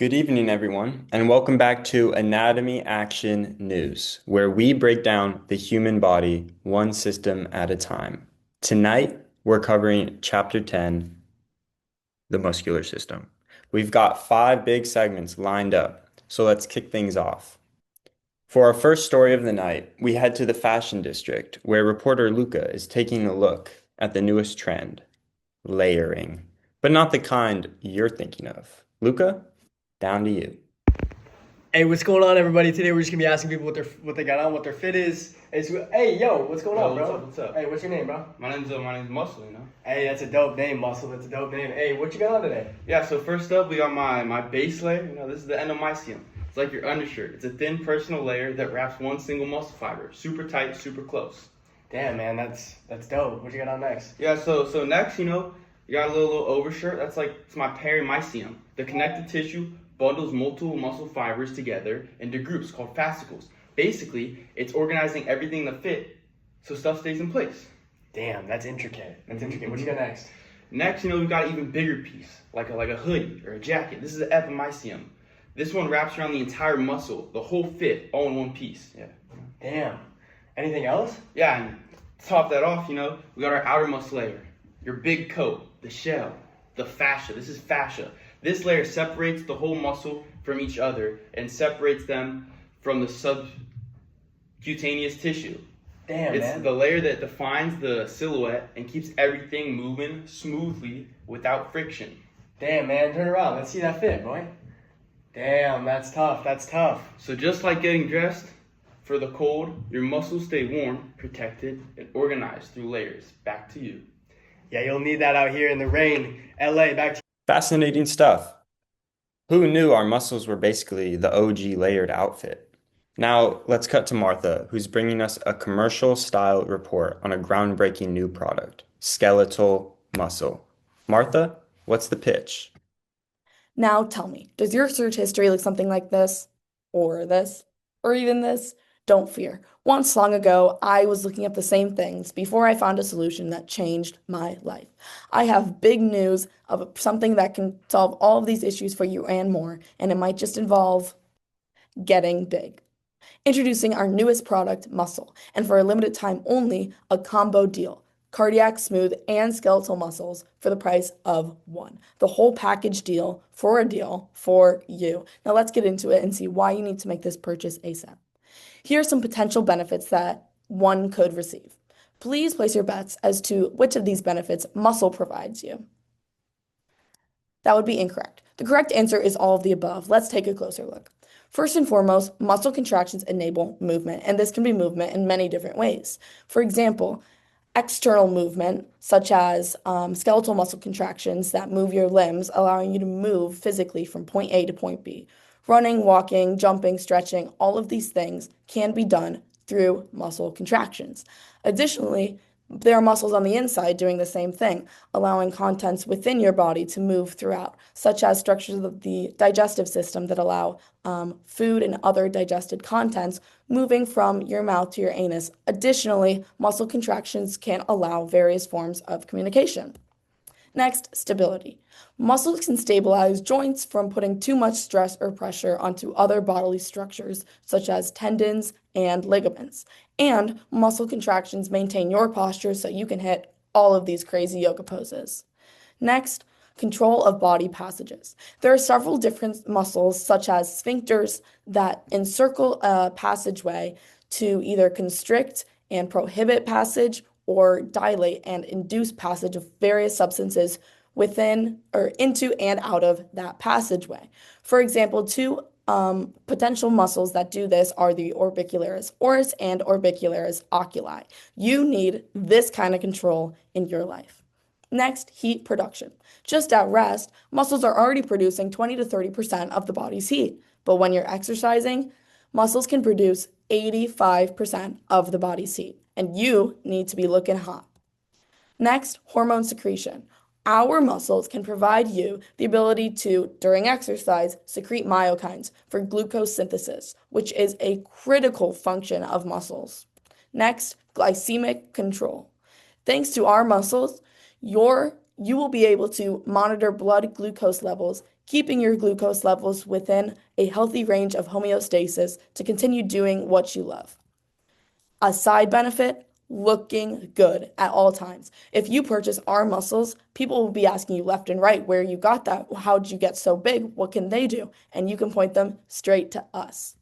Good evening, everyone, and welcome back to Anatomy Action News, where we break down the human body one system at a time. Tonight, we're covering Chapter 10, the muscular system. We've got 5 big segments lined up, so let's kick things off. For our first story of the night, we head to the fashion district, where reporter Luca is taking a look at the newest trend, layering, but not the kind you're thinking of. Luca, down to you. Hey, what's going on, everybody? Today we're just gonna be asking people what they got on, what their fit is. Hey, yo, what's going on, What's bro? up? What's up? Hey, what's your name, bro? My name's Muscle. Hey, that's a dope name, Muscle. That's a dope name. Hey, what you got on today? Yeah. So first up, we got my base layer. This is the endomysium. It's like your undershirt. It's a thin personal layer that wraps one single muscle fiber, super tight, super close. Damn, man, that's dope. What you got on next? Yeah. So next, you got a little overshirt. It's my perimysium. The connective tissue bundles multiple muscle fibers together into groups called fascicles. Basically, it's organizing everything in the fit so stuff stays in place. Damn, that's intricate. That's intricate. What you got next? Next, we've got an even bigger piece, like a hoodie or a jacket. This is the epimysium. This one wraps around the entire muscle, the whole fit, all in one piece. Yeah. Damn. Anything else? Yeah, and to top that off, we got our outer muscle layer, your big coat, the shell, the fascia. This is fascia. This layer separates the whole muscle from each other and separates them from the subcutaneous tissue. Damn, It's man. the layer that defines the silhouette and keeps everything moving smoothly without friction. Damn, man. Turn around. Let's see that fit, boy. Damn, that's tough. That's tough. So just like getting dressed for the cold, your muscles stay warm, protected, and organized through layers. Back to you. Yeah, you'll need that out here in the rain. LA, back to Fascinating stuff. Who knew our muscles were basically the OG layered outfit? Now, let's cut to Martha, who's bringing us a commercial style report on a groundbreaking new product, skeletal muscle. Martha, what's the pitch? Now tell me, does your search history look something like this? Or this? Or even this? Don't fear. Once long ago, I was looking up the same things before I found a solution that changed my life. I have big news of something that can solve all of these issues for you and more, and it might just involve getting big. Introducing our newest product, Muscle, and for a limited time only, a combo deal. Cardiac, smooth, and skeletal muscles for the price of one. The whole package deal for you. Now let's get into it and see why you need to make this purchase ASAP. Here are some potential benefits that one could receive. Please place your bets as to which of these benefits Muscle provides you. That would be incorrect. The correct answer is all of the above. Let's take a closer look. First and foremost, muscle contractions enable movement, and this can be movement in many different ways. For example, external movement, such as skeletal muscle contractions that move your limbs, allowing you to move physically from point A to point B. Running, walking, jumping, stretching, all of these things can be done through muscle contractions. Additionally, there are muscles on the inside doing the same thing, allowing contents within your body to move throughout, such as structures of the digestive system that allow food and other digested contents moving from your mouth to your anus. Additionally, muscle contractions can allow various forms of communication. Next, stability. Muscles can stabilize joints from putting too much stress or pressure onto other bodily structures, such as tendons and ligaments. And muscle contractions maintain your posture so you can hit all of these crazy yoga poses. Next, control of body passages. There are several different muscles, such as sphincters, that encircle a passageway to either constrict and prohibit passage or dilate and induce passage of various substances within or into and out of that passageway. For example, two potential muscles that do this are the orbicularis oris and orbicularis oculi. You need this kind of control in your life. Next, heat production. Just at rest, muscles are already producing 20 to 30% of the body's heat. But when you're exercising, muscles can produce 85% of the body's heat, and you need to be looking hot. Next, hormone secretion. Our muscles can provide you the ability to, during exercise, secrete myokines for glucose synthesis, which is a critical function of muscles. Next, glycemic control. Thanks to our muscles, you will be able to monitor blood glucose levels keeping your glucose levels within a healthy range of homeostasis to continue doing what you love. A side benefit, looking good at all times. If you purchase our muscles, people will be asking you left and right where you got that. How'd you get so big? What can they do? And you can point them straight to us.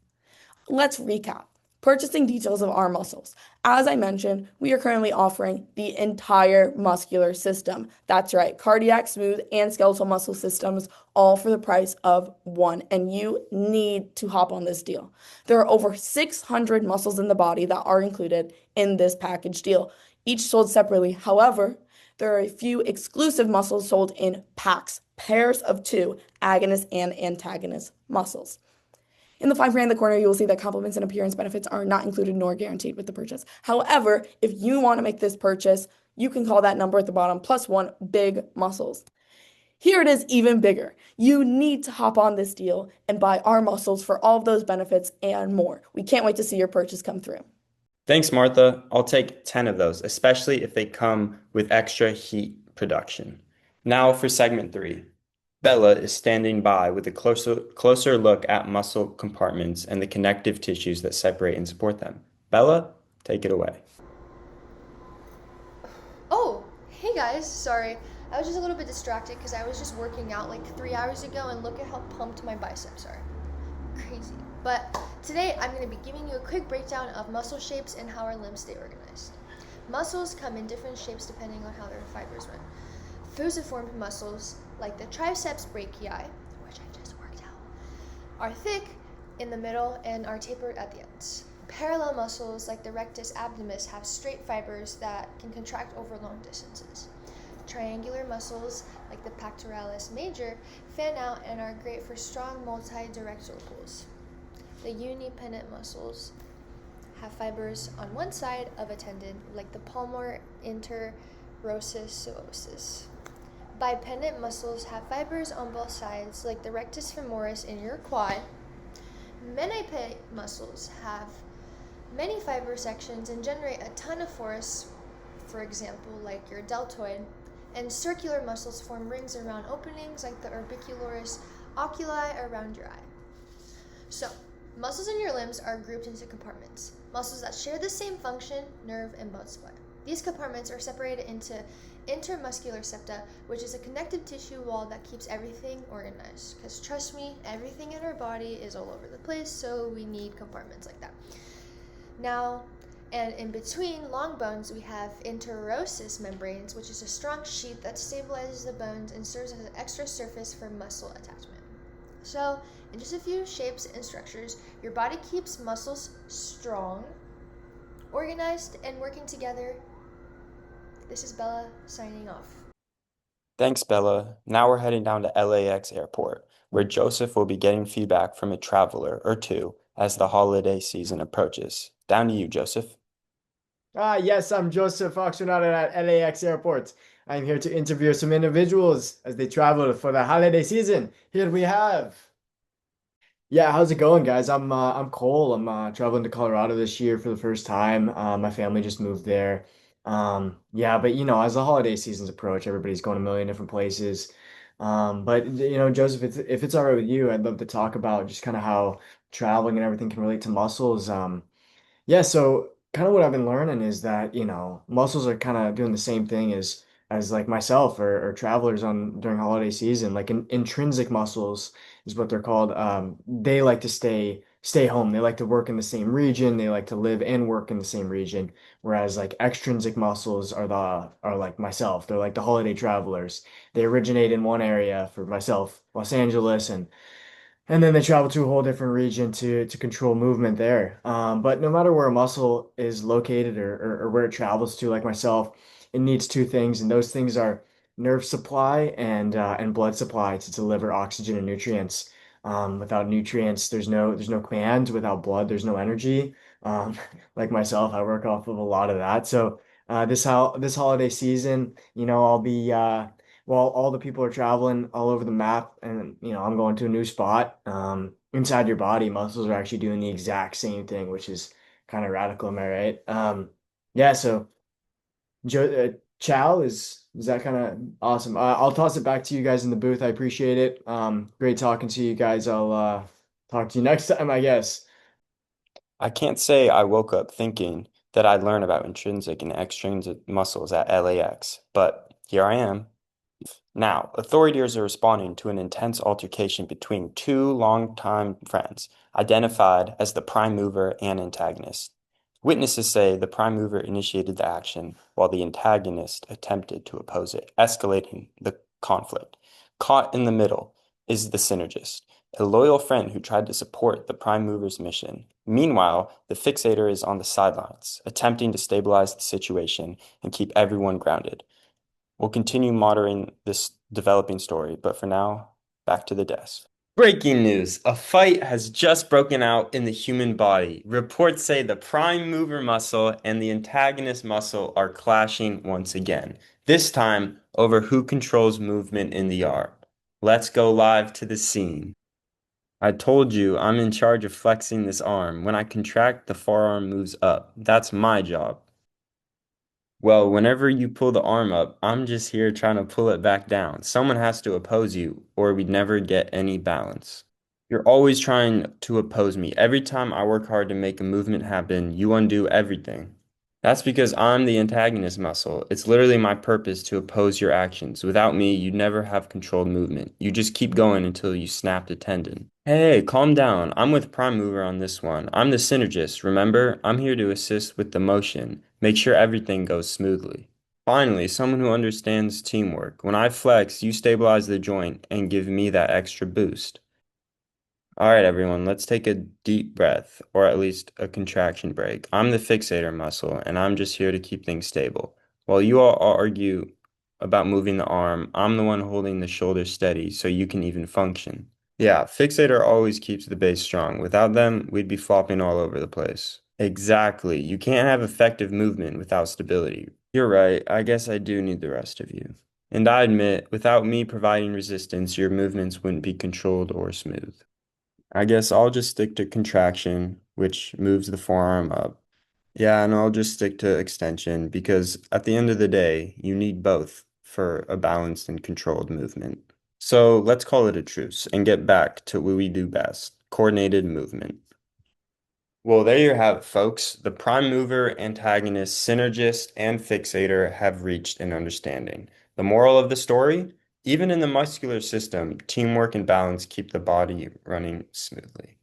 Let's recap. Purchasing details of our muscles. As I mentioned, we are currently offering the entire muscular system. That's right, cardiac, smooth, and skeletal muscle systems, all for the price of one. And you need to hop on this deal. There are over 600 muscles in the body that are included in this package deal, each sold separately. However, there are a few exclusive muscles sold in packs, pairs of two, agonist and antagonist muscles. In the fine print in the corner, you will see that compliments and appearance benefits are not included nor guaranteed with the purchase. However, if you want to make this purchase, you can call that number at the bottom +1 big muscles. Here it is even bigger. You need to hop on this deal and buy our muscles for all of those benefits and more. We can't wait to see your purchase come through. Thanks, Martha. I'll take 10 of those, especially if they come with extra heat production. Now for segment three. Bella is standing by with a closer look at muscle compartments and the connective tissues that separate and support them. Bella, take it away. Oh, hey guys, sorry. I was just a little bit distracted because I was just working out like 3 hours ago and look at how pumped my biceps are. Crazy. But today I'm going to be giving you a quick breakdown of muscle shapes and how our limbs stay organized. Muscles come in different shapes depending on how their fibers run. Fusiform muscles, like the triceps brachii, which I just worked out, are thick in the middle and are tapered at the ends. Parallel muscles, like the rectus abdominis, have straight fibers that can contract over long distances. Triangular muscles, like the pectoralis major, fan out and are great for strong multi-directional pulls. The unipennant muscles have fibers on one side of a tendon, like the palmar interrossus. Bipennant muscles have fibers on both sides, like the rectus femoris in your quad. Menipennate muscles have many fiber sections and generate a ton of force, for example, like your deltoid. And circular muscles form rings around openings, like the orbicularis oculi around your eye. So, muscles in your limbs are grouped into compartments. Muscles that share the same function, nerve, and blood supply. These compartments are separated into intermuscular septa, which is a connective tissue wall that keeps everything organized. Because trust me, everything in our body is all over the place, so we need compartments like that. Now, and in between long bones, we have interosseous membranes, which is a strong sheath that stabilizes the bones and serves as an extra surface for muscle attachment. So, in just a few shapes and structures, your body keeps muscles strong, organized, and working together. This is Bella signing off. Thanks, Bella. Now we're heading down to LAX airport, where Joseph will be getting feedback from a traveler or two as the holiday season approaches. Down to you, Joseph. Yes, I'm Joseph, astronaut at LAX Airport. I'm here to interview some individuals as they travel for the holiday season. Here we have. Yeah, how's it going, guys? I'm Cole. I'm traveling to Colorado this year for the first time. My family just moved there. Yeah, but as the holiday seasons approach, everybody's going a million different places. But Joseph, if it's all right with you, I'd love to talk about just kind of how traveling and everything can relate to muscles. Yeah, so kind of what I've been learning is that, muscles are kind of doing the same thing as like myself or travelers on during holiday season. Like intrinsic muscles is what they're called. They like to stay home. They like to work in the same region. They like to live and work in the same region. Whereas like extrinsic muscles are like myself. They're like the holiday travelers. They originate in one area for myself, Los Angeles, and then they travel to a whole different region to control movement there. But no matter where a muscle is located or where it travels to, like myself, it needs two things, and those things are nerve supply and blood supply to deliver oxygen and nutrients. Without nutrients, there's no command. Without blood, there's no energy. Like myself, I work off of a lot of that. So this holiday season, I'll be while all the people are traveling all over the map and I'm going to a new spot, inside your body, muscles are actually doing the exact same thing, which is kind of radical, am I right? Yeah, so Chow is that kind of awesome. I'll toss it back to you guys in the booth. I appreciate it. Great talking to you guys. I'll talk to you next time, I guess. I can't say I woke up thinking that I'd learn about intrinsic and extrinsic muscles at LAX, but here I am. Now, authorities are responding to an intense altercation between two longtime friends, identified as the prime mover and antagonist. Witnesses say the prime mover initiated the action while the antagonist attempted to oppose it, escalating the conflict. Caught in the middle is the synergist, a loyal friend who tried to support the prime mover's mission. Meanwhile, the fixator is on the sidelines, attempting to stabilize the situation and keep everyone grounded. We'll continue monitoring this developing story, but for now, back to the desk. Breaking news. A fight has just broken out in the human body. Reports say the prime mover muscle and the antagonist muscle are clashing once again, this time over who controls movement in the arm. Let's go live to the scene. I told you I'm in charge of flexing this arm. When I contract, the forearm moves up. That's my job. Well, whenever you pull the arm up, I'm just here trying to pull it back down. Someone has to oppose you, or we'd never get any balance. You're always trying to oppose me. Every time I work hard to make a movement happen, you undo everything. That's because I'm the antagonist muscle. It's literally my purpose to oppose your actions. Without me, you'd never have controlled movement. You just keep going until you snap the tendon. Hey, calm down. I'm with Prime Mover on this one. I'm the synergist, remember? I'm here to assist with the motion, make sure everything goes smoothly. Finally, someone who understands teamwork. When I flex, you stabilize the joint and give me that extra boost. All right, everyone, let's take a deep breath, or at least a contraction break. I'm the fixator muscle, and I'm just here to keep things stable. While you all argue about moving the arm, I'm the one holding the shoulder steady so you can even function. Yeah, fixator always keeps the base strong. Without them, we'd be flopping all over the place. Exactly. You can't have effective movement without stability. You're right. I guess I do need the rest of you. And I admit, without me providing resistance, your movements wouldn't be controlled or smooth. I guess I'll just stick to contraction, which moves the forearm up. Yeah, and I'll just stick to extension because at the end of the day, you need both for a balanced and controlled movement. So let's call it a truce and get back to what we do best, coordinated movement. Well, there you have it, folks. The prime mover, antagonist, synergist, and fixator have reached an understanding. The moral of the story? Even in the muscular system, teamwork and balance keep the body running smoothly.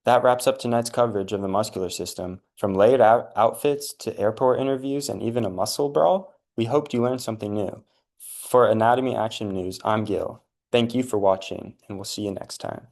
That wraps up tonight's coverage of the muscular system. From laid out outfits to airport interviews and even a muscle brawl, we hoped you learned something new. For Anatomy Action News, I'm Gil. Thank you for watching, and we'll see you next time.